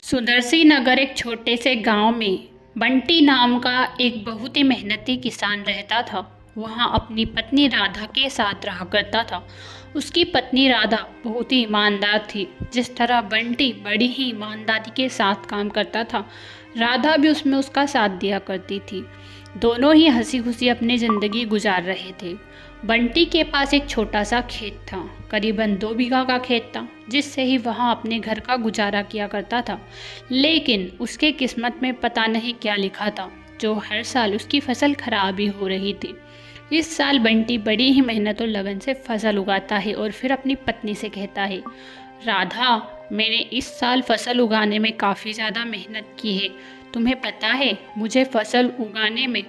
सुदर्शी नगर एक छोटे से गांव में बंटी नाम का एक बहुत ही मेहनती किसान रहता था। वहाँ अपनी पत्नी राधा के साथ रहा करता था। उसकी पत्नी राधा बहुत ही ईमानदार थी। जिस तरह बंटी बड़ी ही ईमानदारी के साथ काम करता था, राधा भी उसमें उसका साथ दिया करती थी। दोनों ही हंसी खुशी अपनी ज़िंदगी गुजार रहे थे। बंटी के पास एक छोटा सा खेत था, करीबन 2 बीघा का खेत था, जिससे ही वहाँ अपने घर का गुजारा किया करता था। लेकिन उसके किस्मत में पता नहीं क्या लिखा था, जो हर साल उसकी फसल खराब ही हो रही थी। इस साल बंटी बड़ी ही मेहनत और लगन से फसल उगाता है और फिर अपनी पत्नी से कहता है, राधा, मैंने इस साल फसल उगाने में काफ़ी ज़्यादा मेहनत की है। तुम्हें पता है मुझे फसल उगाने में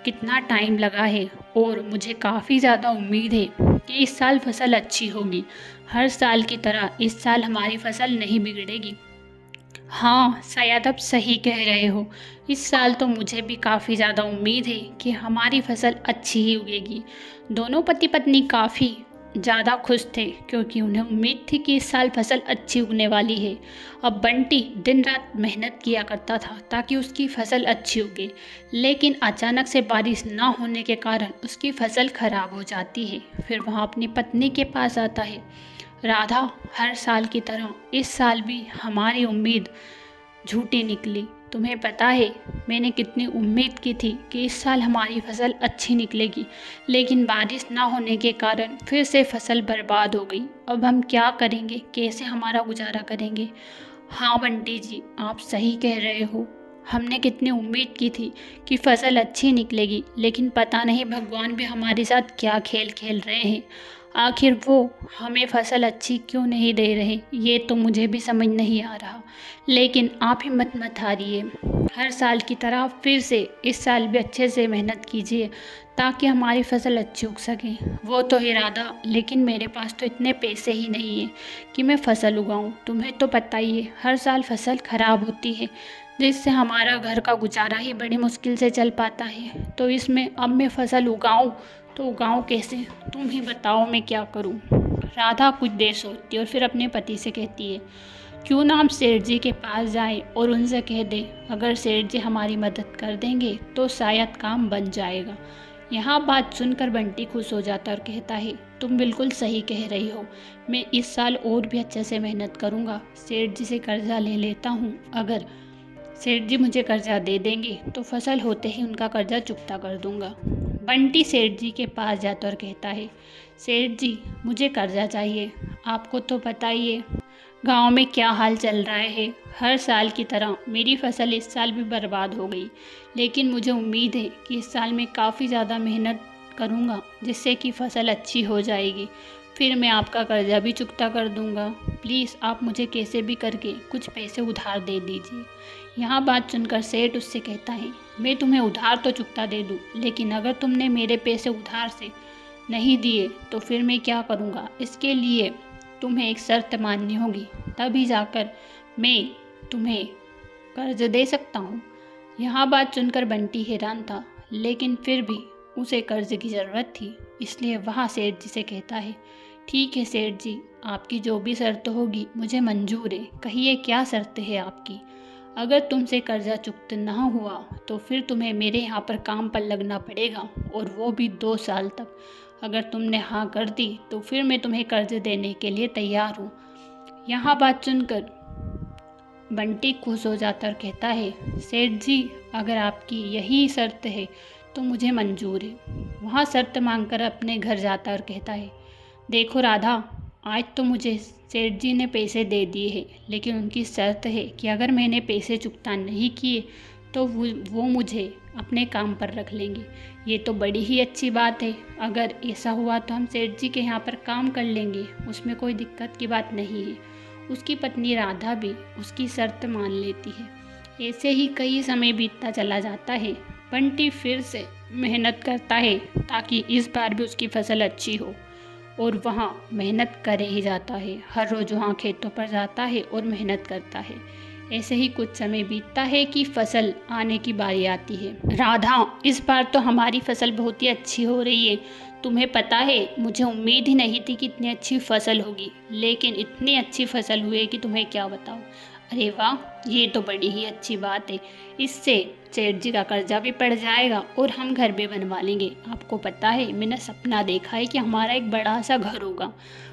कितना टाइम लगा है, और मुझे काफ़ी ज़्यादा उम्मीद है कि इस साल फसल अच्छी होगी। हर साल की तरह इस साल हमारी फसल नहीं बिगड़ेगी। हाँ, शायद आप सही कह रहे हो। इस साल तो मुझे भी काफ़ी ज़्यादा उम्मीद है कि हमारी फसल अच्छी ही उगेगी। दोनों पति पत्नी काफ़ी ज़्यादा खुश थे, क्योंकि उन्हें उम्मीद थी कि इस साल फसल अच्छी उगने वाली है। अब बंटी दिन रात मेहनत किया करता था ताकि उसकी फसल अच्छी उगे, लेकिन अचानक से बारिश ना होने के कारण उसकी फसल खराब हो जाती है। फिर वह अपनी पत्नी के पास आता है, राधा, हर साल की तरह इस साल भी हमारी उम्मीद झूठी निकली। तुम्हें पता है मैंने कितनी उम्मीद की थी कि इस साल हमारी फसल अच्छी निकलेगी, लेकिन बारिश ना होने के कारण फिर से फसल बर्बाद हो गई। अब हम क्या करेंगे, कैसे हमारा गुजारा करेंगे? हाँ बंटी जी, आप सही कह रहे हो। हमने कितनी उम्मीद की थी कि फसल अच्छी निकलेगी, लेकिन पता नहीं भगवान भी हमारे साथ क्या खेल खेल रहे हैं। आखिर वो हमें फसल अच्छी क्यों नहीं दे रहे, ये तो मुझे भी समझ नहीं आ रहा। लेकिन आप हिम्मत मत हारिए। हर साल की तरह फिर से इस साल भी अच्छे से मेहनत कीजिए ताकि हमारी फसल अच्छी उग सके। वो तो है राधा, लेकिन मेरे पास तो इतने पैसे ही नहीं हैं कि मैं फसल उगाऊं। तुम्हें तो पता ही है, हर साल फसल खराब होती है, जिससे हमारा घर का गुजारा ही बड़ी मुश्किल से चल पाता है। तो इसमें अब मैं फसल उगाऊं तो उगाऊं कैसे? तुम ही बताओ मैं क्या करूं? राधा कुछ देर सोचती है और फिर अपने पति से कहती है, क्यों ना हम सेठ जी के पास जाएं और उनसे कह दें, अगर सेठ जी हमारी मदद कर देंगे तो शायद काम बन जाएगा। यहाँ बात सुनकर बंटी खुश हो जाता और कहता है, तुम बिल्कुल सही कह रही हो। मैं इस साल और भी अच्छे से मेहनत करूँगा। सेठ जी से कर्जा ले लेता हूँ। अगर सेठ जी मुझे कर्जा दे देंगे तो फसल होते ही उनका कर्जा चुकता कर दूंगा। बंटी सेठ जी के पास जाता और कहता है, सेठ जी, मुझे कर्जा चाहिए। आपको तो पता ही है गांव में क्या हाल चल रहा है। हर साल की तरह मेरी फसल इस साल भी बर्बाद हो गई, लेकिन मुझे उम्मीद है कि इस साल मैं काफ़ी ज़्यादा मेहनत करूंगा, जिससे कि फसल अच्छी हो जाएगी। फिर मैं आपका कर्जा भी चुकता कर दूंगा। प्लीज़ आप मुझे कैसे भी करके कुछ पैसे उधार दे दीजिए। यहाँ बात सुनकर सेठ उससे कहता है, मैं तुम्हें उधार तो चुकता दे दूँ, लेकिन अगर तुमने मेरे पैसे उधार से नहीं दिए तो फिर मैं क्या करूँगा? इसके लिए तुम्हें एक शर्त माननी होगी, तभी जाकर मैं तुम्हें कर्ज दे सकता हूँ। यहाँ बात सुनकर बंटी हैरान था, लेकिन फिर भी उसे कर्ज की ज़रूरत थी, इसलिए वहाँ सेठ जी से कहता है, ठीक है सेठ जी, आपकी जो भी शर्त होगी मुझे मंजूर है। कहिए क्या शर्त है आपकी? अगर तुमसे कर्जा चुकता ना हुआ तो फिर तुम्हें मेरे यहाँ पर काम पर लगना पड़ेगा, और वो भी 2 साल तक। अगर तुमने हाँ कर दी तो फिर मैं तुम्हें कर्ज देने के लिए तैयार हूँ। यहाँ बात सुनकर बंटी खुश हो जाता और कहता है, सेठ जी, अगर आपकी यही शर्त है तो मुझे मंजूर है। वहाँ शर्त मांगकर अपने घर जाता और कहता है, देखो राधा, आज तो मुझे सेठ जी ने पैसे दे दिए हैं, लेकिन उनकी शर्त है कि अगर मैंने पैसे चुकता नहीं किए तो वो मुझे अपने काम पर रख लेंगे। ये तो बड़ी ही अच्छी बात है। अगर ऐसा हुआ तो हम सेठ जी के यहाँ पर काम कर लेंगे, उसमें कोई दिक्कत की बात नहीं है। उसकी पत्नी राधा भी उसकी शर्त मान लेती है। ऐसे ही कई समय बीतता चला जाता है। बंटी फिर से मेहनत करता है ताकि इस बार भी उसकी फसल अच्छी हो, और वहाँ मेहनत करे ही जाता है। हर रोज़ वहाँ खेतों पर जाता है और मेहनत करता है। ऐसे ही कुछ समय बीतता है कि फसल आने की बारी आती है। राधा, इस बार तो हमारी फसल बहुत ही अच्छी हो रही है। तुम्हें पता है मुझे उम्मीद ही नहीं थी कि इतनी अच्छी फसल होगी, लेकिन इतनी अच्छी फसल हुई है कि तुम्हें क्या बताऊँ। अरे वाह, ये तो बड़ी ही अच्छी बात है। इससे सेठ जी का कर्जा भी पड़ जाएगा और हम घर भी बनवा लेंगे। आपको पता है, मैंने सपना देखा है कि हमारा एक बड़ा सा घर होगा।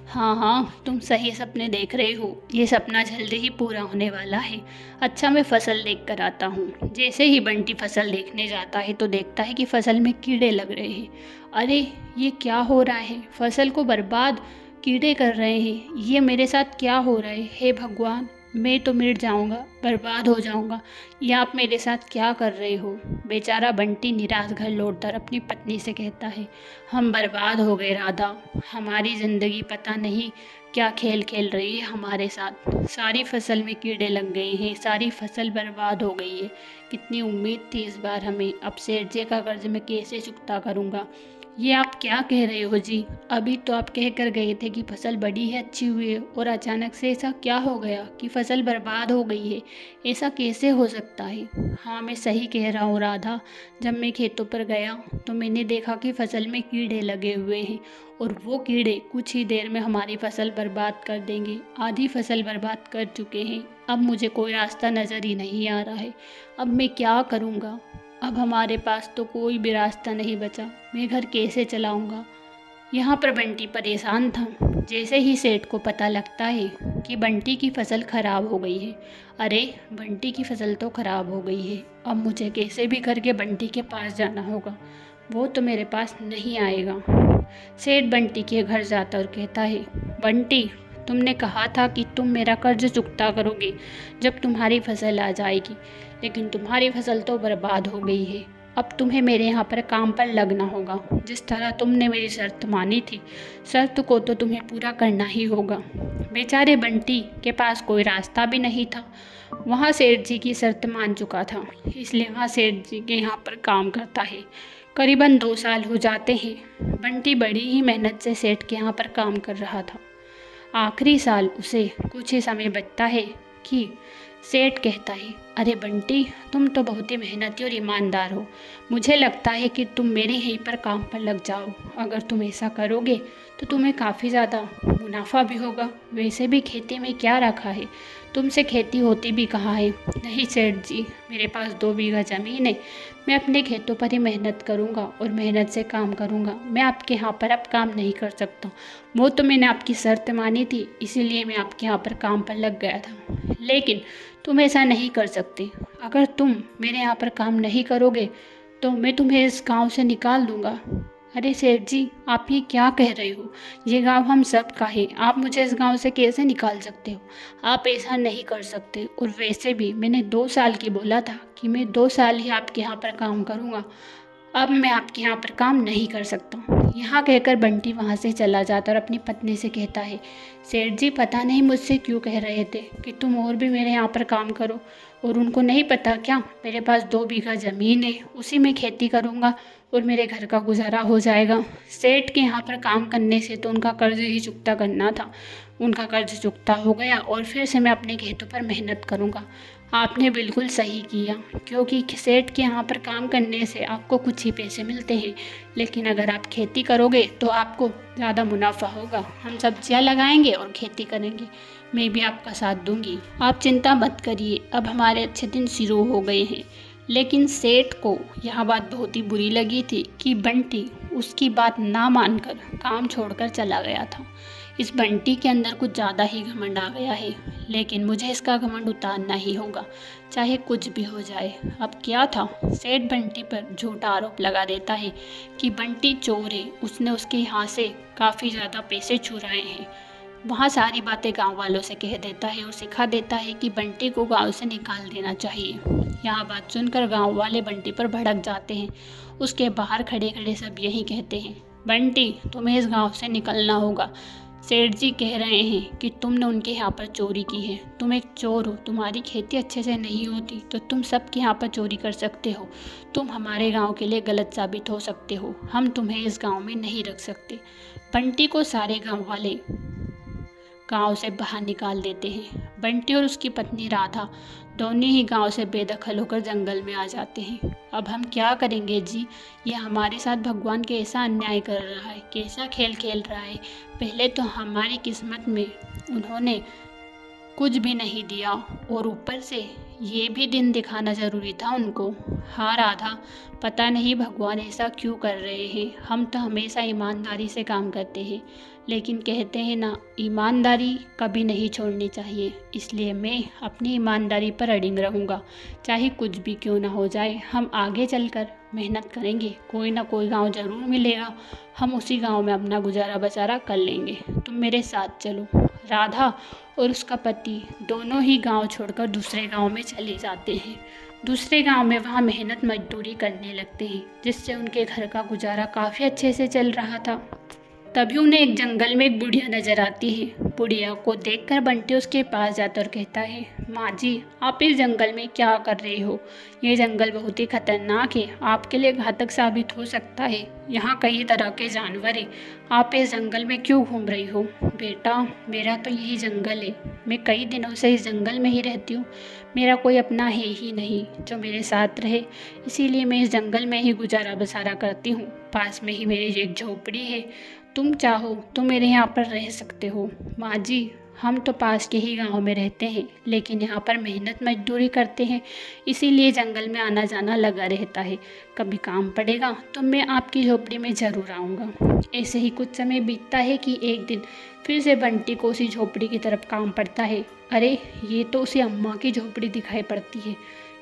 हाँ हाँ, तुम सही सपने देख रहे हो। ये सपना जल्दी ही पूरा होने वाला है। अच्छा, मैं फसल देख कर आता हूँ। जैसे ही बंटी फसल देखने जाता है तो देखता है कि फसल में कीड़े लग रहे हैं। अरे, ये क्या हो रहा है? फसल को बर्बाद कीड़े कर रहे हैं। ये मेरे साथ क्या हो रहा है? हे भगवान, मैं तो मिट जाऊंगा, बर्बाद हो जाऊंगा। ये आप मेरे साथ क्या कर रहे हो? बेचारा बंटी निराश घर लौटकर अपनी पत्नी से कहता है, हम बर्बाद हो गए राधा। हमारी ज़िंदगी पता नहीं क्या खेल खेल रही है हमारे साथ। सारी फसल में कीड़े लग गए हैं, सारी फसल बर्बाद हो गई है। कितनी उम्मीद थी इस बार हमें। अब सेठ जी का कर्ज मैं कैसे चुकता करूँगा? ये आप क्या कह रहे हो जी? अभी तो आप कह कर गए थे कि फसल बड़ी है, अच्छी हुई है, और अचानक से ऐसा क्या हो गया कि फसल बर्बाद हो गई है? ऐसा कैसे हो सकता है? हाँ, मैं सही कह रहा हूँ राधा। जब मैं खेतों पर गया तो मैंने देखा कि फसल में कीड़े लगे हुए हैं, और वो कीड़े कुछ ही देर में हमारी फसल बर्बाद कर देंगे। आधी फसल बर्बाद कर चुके हैं। अब मुझे कोई रास्ता नज़र ही नहीं आ रहा है। अब मैं क्या करूँगा? अब हमारे पास तो कोई भी रास्ता नहीं बचा। मैं घर कैसे चलाऊंगा? यहाँ पर बंटी परेशान था। जैसे ही सेठ को पता लगता है कि बंटी की फसल खराब हो गई है। अरे, बंटी की फसल तो खराब हो गई है। अब मुझे कैसे भी करके बंटी के पास जाना होगा। वो तो मेरे पास नहीं आएगा। सेठ बंटी के घर जाता और कहता है, बंटी, तुमने कहा था कि तुम मेरा कर्ज चुकता करोगे जब तुम्हारी फसल आ जाएगी, लेकिन तुम्हारी फसल तो बर्बाद हो गई है। अब तुम्हें मेरे यहाँ पर काम पर लगना होगा। जिस तरह तुमने मेरी शर्त मानी थी, शर्त को तो तुम्हें पूरा करना ही होगा। बेचारे बंटी के पास कोई रास्ता भी नहीं था। वहाँ सेठ जी की शर्त मान चुका था, इसलिए वहाँ सेठ जी के यहाँ पर काम करता है। करीबन 2 साल हो जाते हैं। बंटी बड़ी ही मेहनत से सेठ के यहाँ पर काम कर रहा था। आखिरी साल उसे कुछ ही समय बचता है कि सेठ कहता है, अरे बंटी, तुम तो बहुत ही मेहनती और ईमानदार हो। मुझे लगता है कि तुम मेरे यहीं पर काम पर लग जाओ। अगर तुम ऐसा करोगे तो तुम्हें काफ़ी ज़्यादा मुनाफा भी होगा। वैसे भी खेती में क्या रखा है, तुमसे खेती होती भी कहाँ है? नहीं सेठ जी, मेरे पास 2 बीघा ज़मीन है। मैं अपने खेतों पर ही मेहनत करूँगा और मेहनत से काम करूँगा। मैं आपके यहाँ पर अब काम नहीं कर सकता। वो तो मैंने आपकी शर्त मानी थी, इसीलिए मैं आपके यहाँ पर काम पर लग गया था। लेकिन तुम ऐसा नहीं कर सकते। अगर तुम मेरे यहाँ पर काम नहीं करोगे तो मैं तुम्हें इस गांव से निकाल दूंगा। अरे सेठ जी, आप ये क्या कह रहे हो? ये गांव हम सब का है। आप मुझे इस गांव से कैसे निकाल सकते हो? आप ऐसा नहीं कर सकते। और वैसे भी मैंने 2 साल की बोला था कि मैं 2 साल ही आपके यहाँ पर काम करूँगा। अब मैं आपके यहाँ पर काम नहीं कर सकता। यहाँ कहकर बंटी वहाँ से चला जाता और अपनी पत्नी से कहता है, सेठ जी पता नहीं मुझसे क्यों कह रहे थे कि तुम और भी मेरे यहाँ पर काम करो, और उनको नहीं पता क्या मेरे पास 2 बीघा ज़मीन है, उसी में खेती करूँगा और मेरे घर का गुजारा हो जाएगा। सेठ के यहाँ पर काम करने से तो उनका कर्ज ही चुकता करना था। उनका कर्ज चुकता हो गया और फिर से मैं अपने खेतों पर मेहनत करूँगा। आपने बिल्कुल सही किया, क्योंकि सेठ के यहाँ पर काम करने से आपको कुछ ही पैसे मिलते हैं, लेकिन अगर आप खेती करोगे तो आपको ज़्यादा मुनाफा होगा। हम सब्जियाँ लगाएंगे और खेती करेंगे। मैं भी आपका साथ दूंगी। आप चिंता मत करिए, अब हमारे अच्छे दिन शुरू हो गए हैं। लेकिन सेठ को यह बात बहुत ही बुरी लगी थी कि बंटी उसकी बात ना मानकर काम छोड़कर चला गया था। इस बंटी के अंदर कुछ ज़्यादा ही घमंड आ गया है, लेकिन मुझे इसका घमंड उतारना ही होगा, चाहे कुछ भी हो जाए। अब क्या था, सेठ बंटी पर झूठा आरोप लगा देता है कि बंटी चोर है, उसने उसके यहाँ से काफ़ी ज़्यादा पैसे चुराए हैं। वहाँ सारी बातें गांव वालों से कह देता है और सिखा देता है कि बंटी को गांव से निकाल देना चाहिए। यहाँ बात सुनकर गांव वाले बंटी पर भड़क जाते हैं। उसके बाहर खड़े खड़े सब यही कहते हैं, बंटी, तुम्हें इस गांव से निकलना होगा। सेठ जी कह रहे हैं कि तुमने उनके यहाँ पर चोरी की है। तुम एक चोर हो, तुम्हारी खेती अच्छे से नहीं होती तो तुम सबके यहाँ पर चोरी कर सकते हो। तुम हमारे गांव के लिए गलत साबित हो सकते हो। हम तुम्हें इस गांव में नहीं रख सकते। बंटी को सारे गांव वाले गांव से बाहर निकाल देते हैं। बंटी और उसकी पत्नी राधा दोनों ही गांव से बेदखल होकर जंगल में आ जाते हैं। अब हम क्या करेंगे जी? ये हमारे साथ भगवान कैसा अन्याय कर रहा है, कैसा खेल खेल रहा है। पहले तो हमारी किस्मत में उन्होंने कुछ भी नहीं दिया और ऊपर से ये भी दिन दिखाना ज़रूरी था उनको। हाँ राधा, पता नहीं भगवान ऐसा क्यों कर रहे हैं। हम तो हमेशा ईमानदारी से काम करते हैं, लेकिन कहते हैं ना, ईमानदारी कभी नहीं छोड़नी चाहिए। इसलिए मैं अपनी ईमानदारी पर अडिग रहूँगा, चाहे कुछ भी क्यों ना हो जाए। हम आगे चलकर मेहनत करेंगे, कोई ना कोई गांव ज़रूर मिलेगा, हम उसी गांव में अपना गुजारा बचारा कर लेंगे। तुम मेरे साथ चलो। राधा और उसका पति दोनों ही गांव छोड़कर दूसरे गांव में चले जाते हैं। दूसरे गांव में वहाँ मेहनत मजदूरी करने लगते हैं, जिससे उनके घर का गुजारा काफ़ी अच्छे से चल रहा था। तभी उन्हें एक जंगल में एक बुढ़िया नजर आती है। बुढ़िया को देखकर बंटी उसके पास जाता और कहता है, माँ जी, आप इस जंगल में क्या कर रहे हो? ये जंगल बहुत ही खतरनाक है, आपके लिए घातक साबित हो सकता है। यहाँ कई तरह के जानवर हैं, आप इस जंगल में क्यों घूम रही हो? बेटा, मेरा तो यही जंगल है, मैं कई दिनों से इस जंगल में ही रहती हूँ। मेरा कोई अपना है ही नहीं जो मेरे साथ रहे, इसीलिए मैं इस जंगल में ही गुजारा बसारा करती हूँ। पास में ही मेरी एक झोपड़ी है, तुम चाहो तो मेरे यहाँ पर रह सकते हो। माँ जी, हम तो पास के ही गांव में रहते हैं, लेकिन यहाँ पर मेहनत मजदूरी करते हैं, इसीलिए जंगल में आना जाना लगा रहता है। कभी काम पड़ेगा तो मैं आपकी झोपड़ी में ज़रूर आऊँगा। ऐसे ही कुछ समय बीतता है कि एक दिन फिर से बंटी को उसी झोपड़ी की तरफ काम पड़ता है। अरे, ये तो उसी अम्मा की झोपड़ी दिखाई पड़ती है,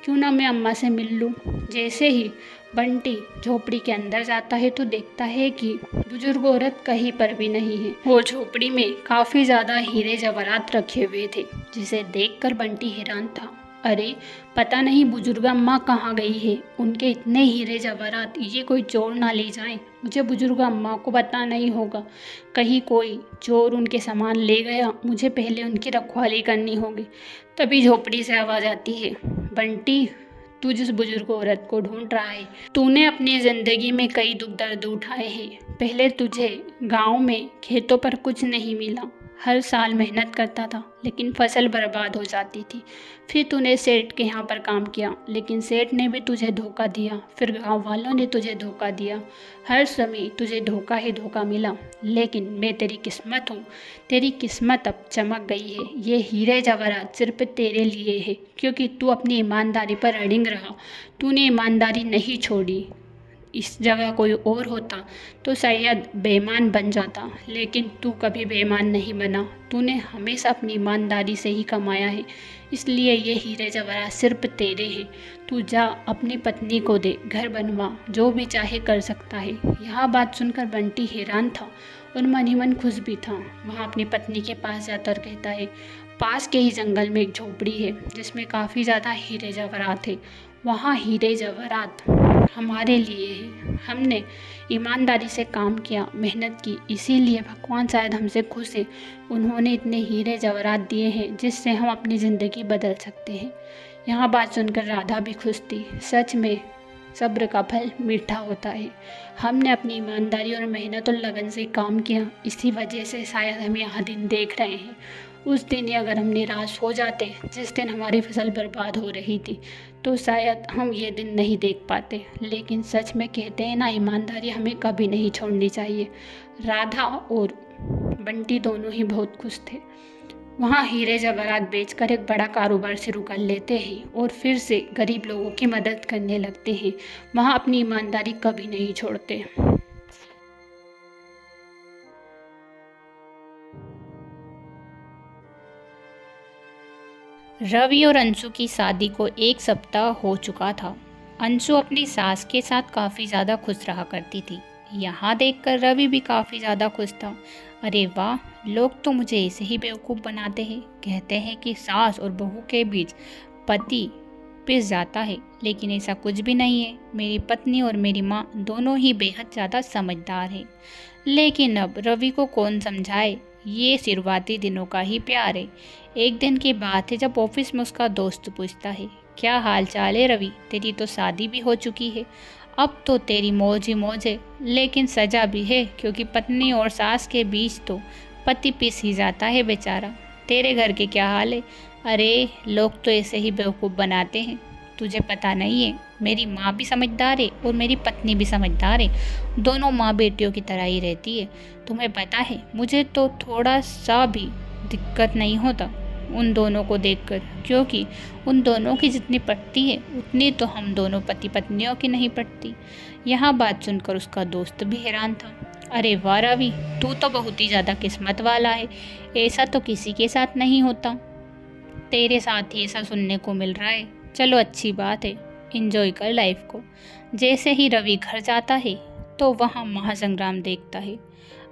क्यों ना मैं अम्मा से मिल लूँ। जैसे ही बंटी झोपड़ी के अंदर जाता है तो देखता है कि बुजुर्ग औरत कहीं पर भी नहीं है। वो झोपड़ी में काफ़ी ज़्यादा हीरे जवाहरात रखे हुए थे, जिसे देखकर बंटी हैरान था। अरे, पता नहीं बुजुर्ग अम्मा कहाँ गई है, उनके इतने हीरे जवाहरात, ये कोई चोर ना ले जाए। मुझे बुजुर्ग अम्मा को पता नहीं होगा, कहीं कोई चोर उनके सामान ले गया, मुझे पहले उनकी रखवाली करनी होगी। तभी झोपड़ी से आवाज़ आती है, बंटी, तू जिस बुजुर्ग औरत को ढूंढ रहा है, तूने अपनी ज़िंदगी में कई दुख दर्द उठाए हैं। पहले तुझे गांव में खेतों पर कुछ नहीं मिला, हर साल मेहनत करता था लेकिन फसल बर्बाद हो जाती थी। फिर तूने सेठ के यहाँ पर काम किया, लेकिन सेठ ने भी तुझे धोखा दिया। फिर गांव वालों ने तुझे धोखा दिया, हर समय तुझे धोखा ही धोखा मिला। लेकिन मैं तेरी किस्मत हूँ, तेरी किस्मत अब चमक गई है। ये हीरे जवाहरात सिर्फ तेरे लिए है, क्योंकि तू अपनी ईमानदारी पर अडिग रहा, तूने ईमानदारी नहीं छोड़ी। इस जगह कोई और होता तो शायद बेईमान बन जाता, लेकिन तू कभी बेईमान नहीं बना। तूने हमेशा अपनी ईमानदारी से ही कमाया है, इसलिए ये हीरे जवाहरात सिर्फ तेरे हैं। तू जा, अपनी पत्नी को दे, घर बनवा, जो भी चाहे कर सकता है। यह बात सुनकर बंटी हैरान था और मन ही मन खुश भी था। वहाँ अपनी पत्नी के पास जाकर कहता है, पास के ही जंगल में एक झोपड़ी है जिसमें काफ़ी ज़्यादा हीरे जवाहरात है। वहाँ हीरे जवाहरात हमारे लिए है, हमने ईमानदारी से काम किया, मेहनत की, इसीलिए भगवान शायद हमसे खुश है। उन्होंने इतने हीरे जवाहरात दिए हैं जिससे हम अपनी ज़िंदगी बदल सकते हैं। यहाँ बात सुनकर राधा भी खुश थी। सच में सब्र का फल मीठा होता है। हमने अपनी ईमानदारी और मेहनत और लगन से काम किया, इसी वजह से शायद हम यहाँ दिन देख रहे हैं। उस दिन ही अगर हम निराश हो जाते, जिस दिन हमारी फसल बर्बाद हो रही थी, तो शायद हम ये दिन नहीं देख पाते। लेकिन सच में कहते हैं ना, ईमानदारी हमें कभी नहीं छोड़नी चाहिए। राधा और बंटी दोनों ही बहुत खुश थे। वहाँ हीरे जवाहरात बेचकर एक बड़ा कारोबार शुरू कर लेते हैं और फिर से गरीब लोगों की मदद करने लगते हैं। वहाँ अपनी ईमानदारी कभी नहीं छोड़ते। रवि और अंशु की शादी को 1 सप्ताह हो चुका था। अंशु अपनी सास के साथ काफ़ी ज़्यादा खुश रहा करती थी। यहाँ देखकर रवि भी काफ़ी ज़्यादा खुश था। अरे वाह, लोग तो मुझे ऐसे ही बेवकूफ़ बनाते हैं। कहते हैं कि सास और बहू के बीच पति पिस जाता है, लेकिन ऐसा कुछ भी नहीं है। मेरी पत्नी और मेरी माँ दोनों ही बेहद ज़्यादा समझदार है। लेकिन अब रवि को कौन समझाए, ये शुरुआती दिनों का ही प्यार है। एक दिन की बात है जब ऑफिस में उसका दोस्त पूछता है, क्या हाल चाल है रवि, तेरी तो शादी भी हो चुकी है, अब तो तेरी मौज ही मौज है। लेकिन सजा भी है, क्योंकि पत्नी और सास के बीच तो पति पिस ही जाता है बेचारा। तेरे घर के क्या हाल है? अरे, लोग तो ऐसे ही बेवकूफ़ बनाते हैं, तुझे पता नहीं है, मेरी माँ भी समझदार है और मेरी पत्नी भी समझदार है। दोनों माँ बेटियों की तरह ही रहती है। तुम्हें पता है, मुझे तो थोड़ा सा भी दिक्कत नहीं होता। उन दोनों को देखकर, क्योंकि उन दोनों की जितनी पटती है उतनी तो हम दोनों पति पत्नियों की नहीं पटती। यह बात सुनकर उसका दोस्त भी हैरान था। अरे वाह रवि, तू तो बहुत ही ज़्यादा किस्मत वाला है, ऐसा तो किसी के साथ नहीं होता। तेरे साथ ही ऐसा सुनने को मिल रहा है। चलो अच्छी बात है, इंजॉय कर लाइफ को। जैसे ही रवि घर जाता है तो वहाँ महासंग्राम देखता है।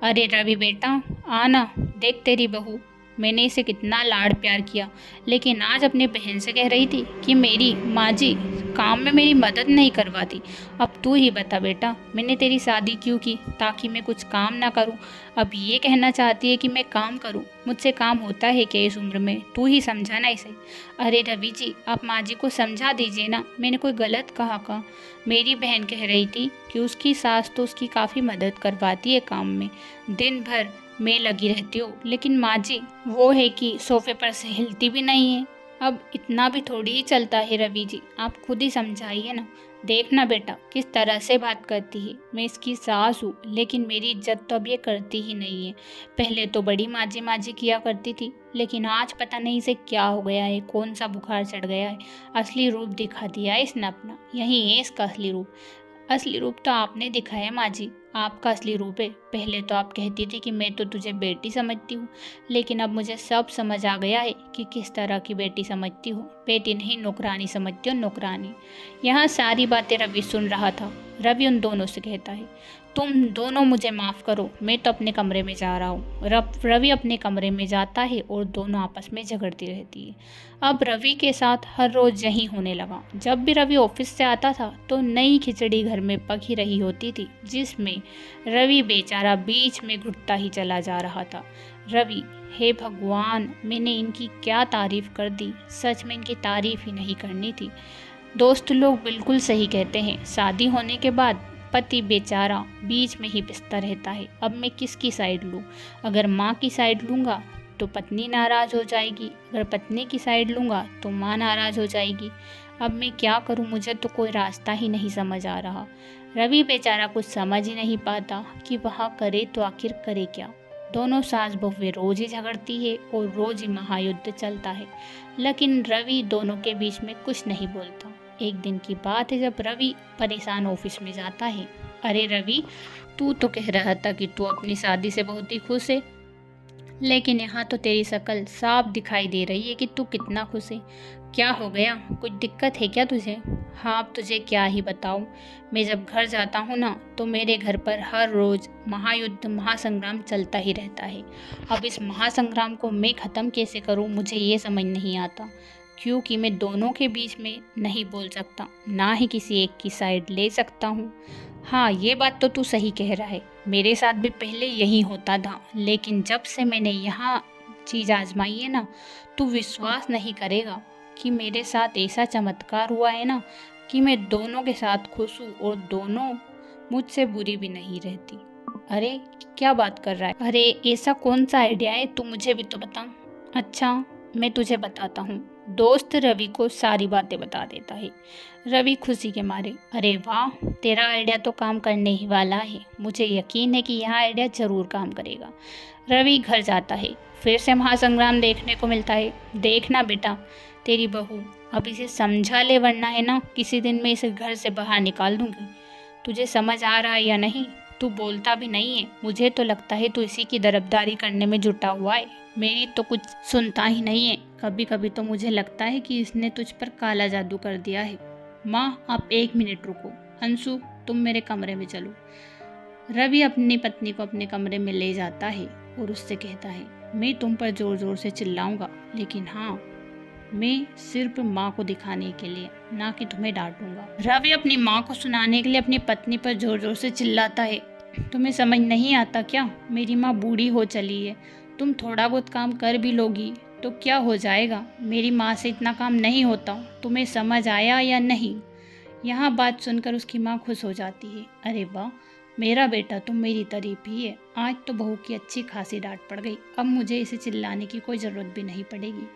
अरे रवि बेटा, आना, देख तेरी बहू। मैंने इसे कितना लाड़ प्यार किया, लेकिन आज अपनी बहन से कह रही थी कि मेरी माँ जी काम में मेरी मदद नहीं करवाती। अब तू ही बता बेटा, मैंने तेरी शादी क्यों की? ताकि मैं कुछ काम ना करूं। अब ये कहना चाहती है कि मैं काम करूं। मुझसे काम होता है क्या इस उम्र में? तू ही समझा ना इसे। अरे रवि जी, आप माँ जी को समझा दीजिए ना, मैंने कोई गलत कहा का? मेरी बहन कह रही थी कि उसकी सास तो उसकी काफ़ी मदद करवाती है काम में, दिन भर मैं लगी रहती हूँ, लेकिन माँ जी वो है कि सोफे पर से हिलती भी नहीं है। अब इतना भी थोड़ी ही चलता है रवि जी, आप खुद ही समझाइए ना। देखना बेटा किस तरह से बात करती है। मैं इसकी सास हूँ, लेकिन मेरी इज्जत तो अब ये करती ही नहीं है। पहले तो बड़ी माजी किया करती थी, लेकिन आज पता नहीं इसे क्या हो गया है, कौन सा बुखार चढ़ गया है। असली रूप दिखा दिया है इसने अपना, यही है इसका असली रूप। असली रूप तो आपने दिखाया माँ जी, आपका असली रूप है। पहले तो आप कहती थी कि मैं तो तुझे बेटी समझती हूँ, लेकिन अब मुझे सब समझ आ गया है कि किस तरह की बेटी समझती हूँ। बेटी नहीं, नौकरानी समझती हूँ, नौकरानी। यहाँ सारी बातें रवि सुन रहा था। रवि उन दोनों से कहता है, तुम दोनों मुझे माफ़ करो, मैं तो अपने कमरे में जा रहा हूँ। रवि अपने कमरे में जाता है और दोनों आपस में झगड़ती रहती है। अब रवि के साथ हर रोज़ यही होने लगा। जब भी रवि ऑफिस से आता था तो नई खिचड़ी घर में पक ही रही होती थी, जिसमें रवि बेचारा बीच में घुटता ही चला जा रहा था। रवि, हे भगवान, मैंने इनकी क्या तारीफ कर दी। सच में इनकी तारीफ ही नहीं करनी थी। दोस्त लोग बिल्कुल सही कहते हैं, शादी होने के बाद पति बेचारा बीच में ही पिसता रहता है। अब मैं किसकी साइड लूँ? अगर माँ की साइड लूँगा तो पत्नी नाराज़ हो जाएगी, अगर पत्नी की साइड लूँगा तो माँ नाराज़ हो जाएगी। अब मैं क्या करूँ? मुझे तो कोई रास्ता ही नहीं समझ आ रहा। रवि बेचारा कुछ समझ ही नहीं पाता कि वह करे तो आखिर करे क्या। दोनों सास बहुएं रोज ही झगड़ती है और रोज ही महायुद्ध चलता है, लेकिन रवि दोनों के बीच में कुछ नहीं बोलता। एक दिन की बात है जब रवि परेशान ऑफिस में जाता है। अरे रवि, तू तो कह रहा था कि तू अपनी शादी से बहुत ही खुश है, लेकिन यहाँ तो तेरी शक्ल साफ दिखाई दे रही है कि तू कितना खुश है। क्या हो गया? कुछ दिक्कत है क्या तुझे? हाँ, अब तुझे क्या ही बताऊँ। मैं जब घर जाता हूँ ना तो मेरे घर पर हर रोज़ महायुद्ध महासंग्राम चलता ही रहता है। अब इस महासंग्राम को मैं ख़त्म कैसे करूँ, मुझे ये समझ नहीं आता, क्योंकि मैं दोनों के बीच में नहीं बोल सकता, ना ही किसी एक की साइड ले सकता हूँ। हाँ, ये बात तो तू सही कह रहा है, मेरे साथ भी पहले यही होता था, लेकिन जब से मैंने यहाँ चीज़ आजमाई है ना, तू विश्वास नहीं करेगा कि मेरे साथ ऐसा चमत्कार हुआ है ना कि मैं दोनों के साथ खुश हूँ और दोनों मुझसे बुरी भी नहीं रहती। अरे क्या बात कर रहा है? अरे ऐसा कौन सा आइडिया है, तू मुझे भी तो बता। अच्छा, मैं तुझे बताता हूँ। दोस्त रवि को सारी बातें बता देता है। रवि खुशी के मारे, अरे वाह, तेरा आइडिया तो काम करने ही वाला है। मुझे यकीन है कि यह आइडिया ज़रूर काम करेगा। रवि घर जाता है, फिर से महासंग्राम देखने को मिलता है। देखना बेटा, तेरी बहू, अब इसे समझा ले, वरना है ना किसी दिन मैं इसे घर से बाहर निकाल दूंगी। तुझे समझ आ रहा है या नहीं? तू बोलता भी नहीं है, मुझे तो लगता है तू इसी की तरफदारी करने में जुटा हुआ है। मेरी तो कुछ सुनता ही नहीं है। कभी कभी तो मुझे लगता है कि इसने तुझ पर काला जादू कर दिया है। माँ, आप 1 मिनट रुको। अंशु, तुम मेरे कमरे में चलो। रवि अपनी पत्नी को अपने कमरे में ले जाता है और उससे कहता है, मैं तुम पर जोर जोर से चिल्लाऊंगा, लेकिन हाँ, मैं सिर्फ माँ को दिखाने के लिए, ना कि तुम्हें डांटूंगा। रवि अपनी माँ को सुनाने के लिए अपनी पत्नी पर जोर जोर से चिल्लाता है। तुम्हें समझ नहीं आता क्या? मेरी माँ बूढ़ी हो चली है। तुम थोड़ा बहुत काम कर भी लोगी तो क्या हो जाएगा? मेरी माँ से इतना काम नहीं होता। तुम्हें समझ आया या नहीं? यहाँ बात सुनकर उसकी माँ खुश हो जाती है। अरे वाह, मेरा बेटा तो मेरी तारीफ ही है। आज तो बहू की अच्छी खासी डांट पड़ गई, अब मुझे इसे चिल्लाने की कोई ज़रूरत भी नहीं पड़ेगी।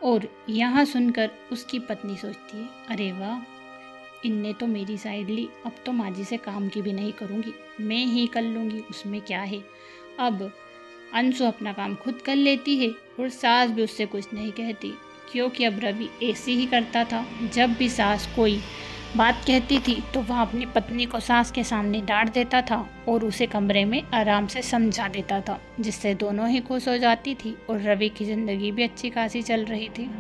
और यहाँ सुनकर उसकी पत्नी सोचती है, अरे वाह, इनने तो मेरी साइड ली, अब तो माँ जी से काम की भी नहीं करूँगी, मैं ही कर लूँगी, उसमें क्या है। अब अंशु अपना काम खुद कर लेती है और सास भी उससे कुछ नहीं कहती, क्योंकि अब रवि ऐसे ही करता था। जब भी सास कोई बात कहती थी तो वह अपनी पत्नी को सास के सामने डांट देता था और उसे कमरे में आराम से समझा देता था, जिससे दोनों ही खुश हो जाती थी और रवि की ज़िंदगी भी अच्छी खासी चल रही थी।